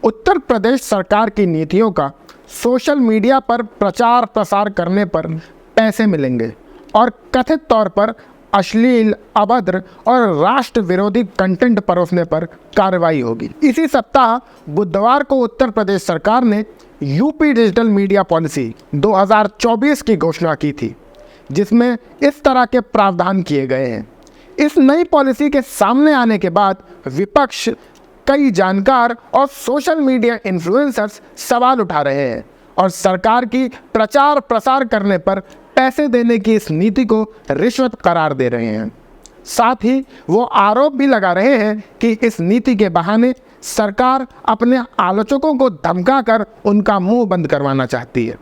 उत्तर प्रदेश सरकार की नीतियों का सोशल मीडिया पर प्रचार प्रसार करने पर पैसे मिलेंगे और कथित तौर पर अश्लील, अभद्र और राष्ट्र विरोधी कंटेंट परोसने पर कार्रवाई होगी। इसी सप्ताह बुधवार को उत्तर प्रदेश सरकार ने यूपी डिजिटल मीडिया पॉलिसी 2024 की घोषणा की थी, जिसमें इस तरह के प्रावधान किए गए हैं। इस नई पॉलिसी के सामने आने के बाद विपक्ष, कई जानकार और सोशल मीडिया इन्फ्लुएंसर्स सवाल उठा रहे हैं और सरकार की प्रचार प्रसार करने पर पैसे देने की इस नीति को रिश्वत करार दे रहे हैं। साथ ही वो आरोप भी लगा रहे हैं कि इस नीति के बहाने सरकार अपने आलोचकों को धमकाकर उनका मुंह बंद करवाना चाहती है।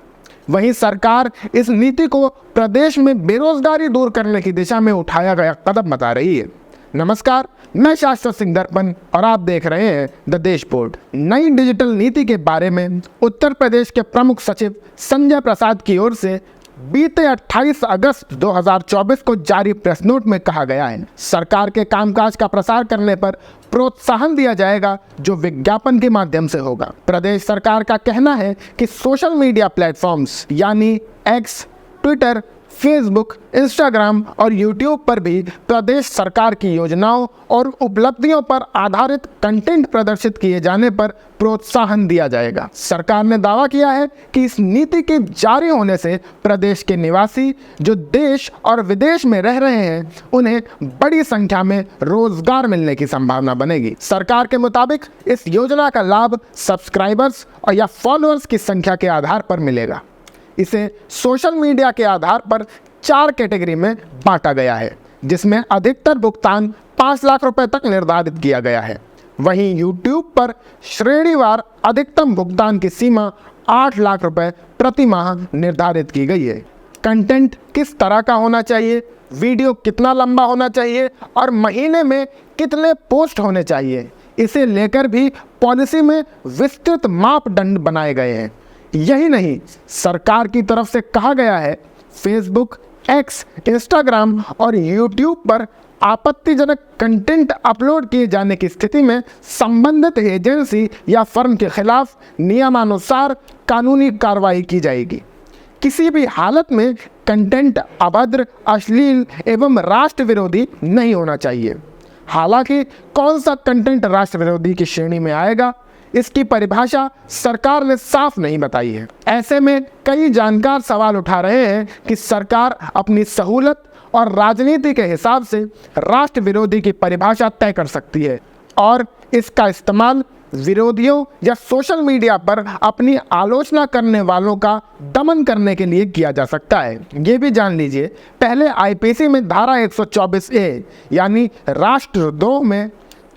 वहीं सरकार इस नीति को प्रदेश में बेरोजगारी दूर करने की दिशा में उठाया गया कदम बता रही है। नमस्कार, मैं शाश्वत सिंह दर्पण और आप देख रहे हैं द देश पोर्ट। नई डिजिटल नीति के बारे में उत्तर प्रदेश के प्रमुख सचिव संजय प्रसाद की ओर से बीते 28 अगस्त 2024 को जारी प्रेस नोट में कहा गया है, सरकार के कामकाज का प्रसार करने पर प्रोत्साहन दिया जाएगा जो विज्ञापन के माध्यम से होगा। प्रदेश सरकार का कहना है कि सोशल मीडिया प्लेटफॉर्म्स यानी एक्स, ट्विटर, फेसबुक, इंस्टाग्राम और यूट्यूब पर भी प्रदेश सरकार की योजनाओं और उपलब्धियों पर आधारित कंटेंट प्रदर्शित किए जाने पर प्रोत्साहन दिया जाएगा। सरकार ने दावा किया है कि इस नीति के जारी होने से प्रदेश के निवासी जो देश और विदेश में रह रहे हैं, उन्हें बड़ी संख्या में रोजगार मिलने की संभावना बनेगी। सरकार के मुताबिक इस योजना का लाभ सब्सक्राइबर्स और या फॉलोअर्स की संख्या के आधार पर मिलेगा। इसे सोशल मीडिया के आधार पर 4 कैटेगरी में बांटा गया है, जिसमें अधिकतर भुगतान 5 लाख रुपए तक निर्धारित किया गया है। वहीं यूट्यूब पर श्रेणीवार अधिकतम भुगतान की सीमा 8 लाख रुपए प्रति माह निर्धारित की गई है। कंटेंट किस तरह का होना चाहिए, वीडियो कितना लंबा होना चाहिए और महीने में कितने पोस्ट होने चाहिए, इसे लेकर भी पॉलिसी में विस्तृत मापदंड बनाए गए हैं। यही नहीं, सरकार की तरफ से कहा गया है फेसबुक, एक्स, इंस्टाग्राम और यूट्यूब पर आपत्तिजनक कंटेंट अपलोड किए जाने की स्थिति में संबंधित एजेंसी या फर्म के खिलाफ नियमानुसार कानूनी कार्रवाई की जाएगी। किसी भी हालत में कंटेंट अभद्र, अश्लील एवं राष्ट्र विरोधी नहीं होना चाहिए। हालांकि कौन सा कंटेंट राष्ट्र विरोधी की श्रेणी में आएगा, इसकी परिभाषा सरकार ने साफ नहीं बताई है। ऐसे में कई जानकार सवाल उठा रहे हैं कि सरकार अपनी सहूलत और राजनीति के हिसाब से राष्ट्र विरोधी की परिभाषा तय कर सकती है और इसका इस्तेमाल विरोधियों या सोशल मीडिया पर अपनी आलोचना करने वालों का दमन करने के लिए किया जा सकता है। ये भी जान लीजिए, पहले आईपीसी में धारा 124A यानी राष्ट्रद्रोह में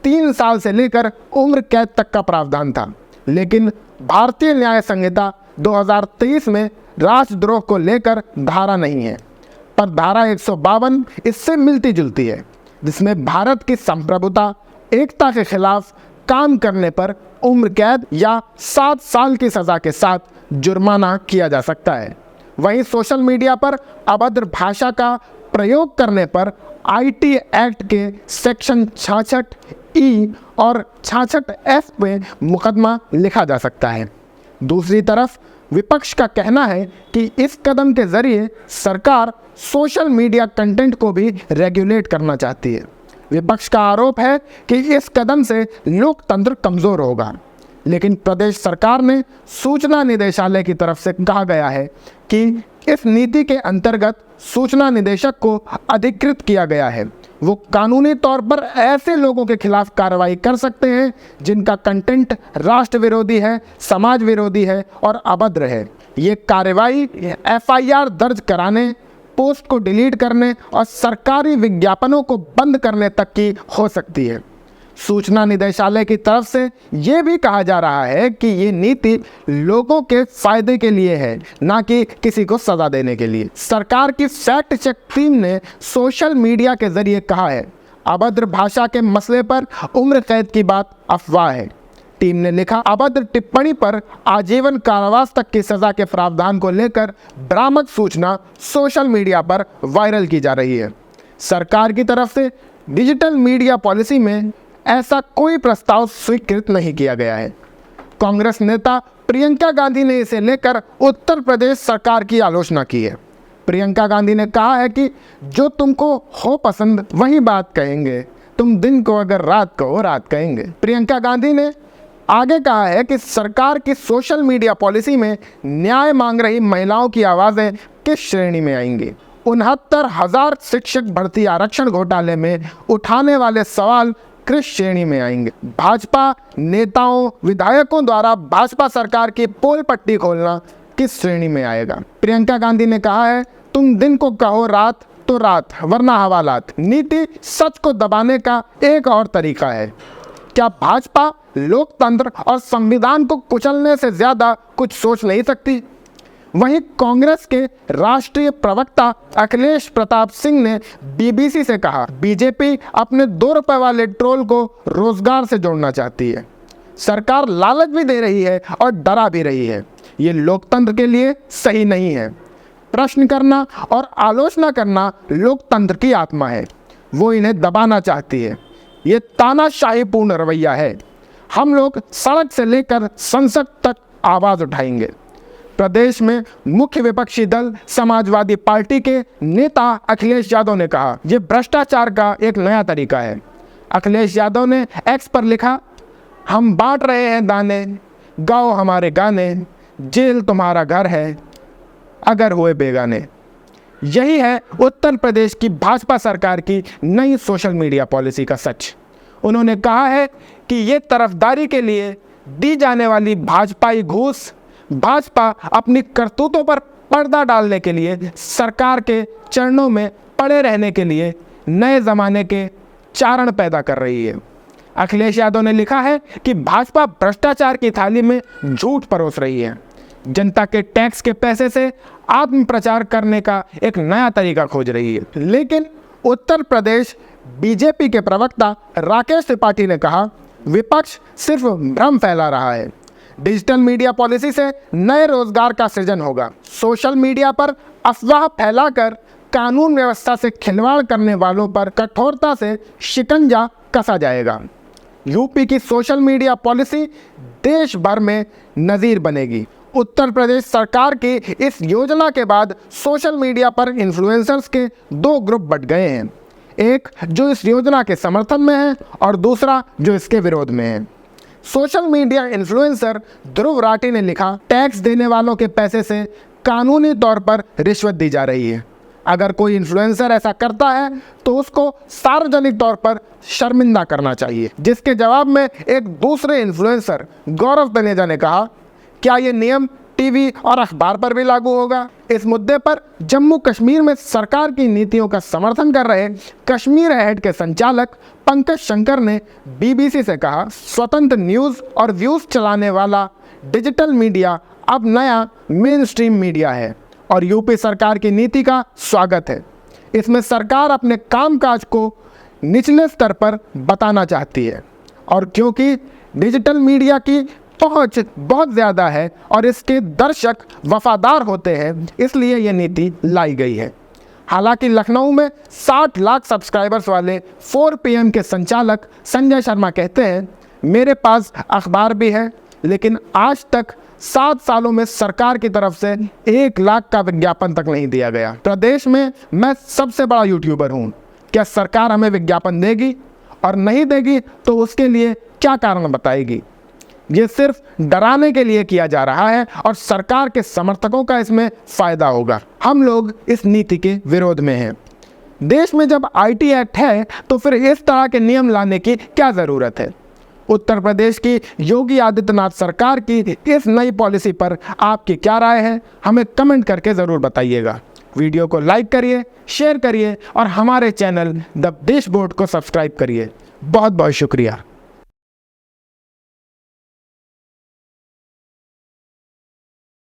3 साल से लेकर उम्र कैद तक का प्रावधान था, लेकिन भारतीय न्याय संहिता 2023 में राष्ट्रद्रोह को लेकर धारा नहीं है, पर धारा 152 इससे मिलती जुलती है, जिसमें भारत की संप्रभुता, एकता के खिलाफ काम करने पर उम्र कैद या 7 साल की सजा के साथ जुर्माना किया जा सकता है। वहीं सोशल मीडिया पर अभद्र भाषा का प्रयोग करने पर आईटी एक्ट के सेक्शन 66E और 66F में मुकदमा लिखा जा सकता है। दूसरी तरफ विपक्ष का कहना है कि इस कदम के जरिए सरकार सोशल मीडिया कंटेंट को भी रेगुलेट करना चाहती है। विपक्ष का आरोप है कि इस कदम से लोकतंत्र कमज़ोर होगा, लेकिन प्रदेश सरकार ने सूचना निदेशालय की तरफ से कहा गया है कि इस नीति के अंतर्गत सूचना निदेशक को अधिकृत किया गया है। वो कानूनी तौर पर ऐसे लोगों के खिलाफ कार्रवाई कर सकते हैं जिनका कंटेंट राष्ट्र विरोधी है, समाज विरोधी है और अभद्र है। ये कार्रवाई FIR दर्ज कराने, पोस्ट को डिलीट करने और सरकारी विज्ञापनों को बंद करने तक की हो सकती है। सूचना निदेशालय की तरफ से ये भी कहा जा रहा है कि ये नीति लोगों के फायदे के लिए है, ना कि किसी को सजा देने के लिए। सरकार की फैक्ट चेक टीम ने सोशल मीडिया के जरिए कहा है, अभद्र भाषा के मसले पर उम्र कैद की बात अफवाह है। टीम ने लिखा, अभद्र टिप्पणी पर आजीवन कारावास तक की सजा के प्रावधान को लेकर भ्रामक सूचना सोशल मीडिया पर वायरल की जा रही है। सरकार की तरफ से डिजिटल मीडिया पॉलिसी में ऐसा कोई प्रस्ताव स्वीकृत नहीं किया गया है। कांग्रेस नेता प्रियंका गांधी ने इसे लेकर उत्तर प्रदेश सरकार की आलोचना की है। प्रियंका गांधी ने कहा है कि जो तुमको हो पसंद वही बात कहेंगे, तुम दिन को अगर रात कहो रात कहेंगे। प्रियंका गांधी ने आगे कहा है कि सरकार की सोशल मीडिया पॉलिसी में न्याय मांग रही महिलाओं की आवाज़ें किस श्रेणी में आएंगी। 69,000 शिक्षक भर्ती आरक्षण घोटाले में उठाने वाले सवाल किस श्रेणी में आएंगे। भाजपा नेताओं विधायकों द्वारा भाजपा सरकार की पोल पट्टी खोलना किस श्रेणी में आएगा। प्रियंका गांधी ने कहा है, तुम दिन को कहो रात तो रात, वरना हवालात। नीति सच को दबाने का एक और तरीका है। क्या भाजपा लोकतंत्र और संविधान को कुचलने से ज्यादा कुछ सोच नहीं सकती? वहीं कांग्रेस के राष्ट्रीय प्रवक्ता अखिलेश प्रताप सिंह ने बीबीसी से कहा, बीजेपी अपने 2 रुपए वाले ट्रोल को रोजगार से जोड़ना चाहती है। सरकार लालच भी दे रही है और डरा भी रही है। ये लोकतंत्र के लिए सही नहीं है। प्रश्न करना और आलोचना करना लोकतंत्र की आत्मा है। वो इन्हें दबाना चाहती है। ये तानाशाहीपूर्ण रवैया है। हम लोग सड़क से लेकर संसद तक आवाज़ उठाएंगे। प्रदेश में मुख्य विपक्षी दल समाजवादी पार्टी के नेता अखिलेश यादव ने कहा, यह भ्रष्टाचार का एक नया तरीका है। अखिलेश यादव ने एक्स पर लिखा, हम बांट रहे हैं दाने, गाओ हमारे गाने, जेल तुम्हारा घर है अगर हुए बेगाने। यही है उत्तर प्रदेश की भाजपा सरकार की नई सोशल मीडिया पॉलिसी का सच। उन्होंने कहा है कि ये तरफदारी के लिए दी जाने वाली भाजपाई घूस भाजपा अपनी करतूतों पर पर्दा डालने के लिए सरकार के चरणों में पड़े रहने के लिए नए ज़माने के चारण पैदा कर रही है। अखिलेश यादव ने लिखा है कि भाजपा भ्रष्टाचार की थाली में झूठ परोस रही है। जनता के टैक्स के पैसे से आत्म प्रचार करने का एक नया तरीका खोज रही है। लेकिन उत्तर प्रदेश बीजेपी के प्रवक्ता राकेश त्रिपाठी ने कहा, विपक्ष सिर्फ भ्रम फैला रहा है। डिजिटल मीडिया पॉलिसी से नए रोजगार का सृजन होगा। सोशल मीडिया पर अफवाह फैलाकर कानून व्यवस्था से खिलवाड़ करने वालों पर कठोरता से शिकंजा कसा जाएगा। यूपी की सोशल मीडिया पॉलिसी देश भर में नज़ीर बनेगी। उत्तर प्रदेश सरकार की इस योजना के बाद सोशल मीडिया पर इन्फ्लुएंसर्स के 2 ग्रुप बंट गए हैं। एक जो इस योजना के समर्थन में है और दूसरा जो इसके विरोध में है। Social media influencer Dhruv Rathee ने लिखा, टैक्स देने वालों के पैसे से कानूनी तौर पर रिश्वत दी जा रही है। अगर कोई इन्फ्लुएंसर ऐसा करता है तो उसको सार्वजनिक तौर पर शर्मिंदा करना चाहिए। जिसके जवाब में एक दूसरे इन्फ्लुएंसर गौरव तनेजा ने कहा, क्या ये नियम टीवी और अखबार पर भी लागू होगा? इस मुद्दे पर जम्मू कश्मीर में सरकार की नीतियों का समर्थन कर रहे कश्मीर हेड के संचालक पंकज शंकर ने बीबीसी से कहा, स्वतंत्र न्यूज़ और व्यूज़ चलाने वाला डिजिटल मीडिया अब नया मेन स्ट्रीम मीडिया है और यूपी सरकार की नीति का स्वागत है। इसमें सरकार अपने कामकाज को निचले स्तर पर बताना चाहती है और क्योंकि डिजिटल मीडिया की पहुंच बहुत ज़्यादा है और इसके दर्शक वफादार होते हैं, इसलिए ये नीति लाई गई है। हालांकि लखनऊ में 60 लाख सब्सक्राइबर्स वाले 4 PM के संचालक संजय शर्मा कहते हैं, मेरे पास अखबार भी है लेकिन आज तक 7 सालों में सरकार की तरफ से 1 लाख का विज्ञापन तक नहीं दिया गया। प्रदेश में मैं सबसे बड़ा यूट्यूबर हूँ। क्या सरकार हमें विज्ञापन देगी? और नहीं देगी तो उसके लिए क्या कारण बताएगी? ये सिर्फ डराने के लिए किया जा रहा है और सरकार के समर्थकों का इसमें फ़ायदा होगा। हम लोग इस नीति के विरोध में हैं। देश में जब IT एक्ट है तो फिर इस तरह के नियम लाने की क्या ज़रूरत है? उत्तर प्रदेश की योगी आदित्यनाथ सरकार की इस नई पॉलिसी पर आपकी क्या राय है? हमें कमेंट करके ज़रूर बताइएगा। वीडियो को लाइक करिए, शेयर करिए और हमारे चैनल द देश बोर्ड को सब्सक्राइब करिए। बहुत बहुत शुक्रिया।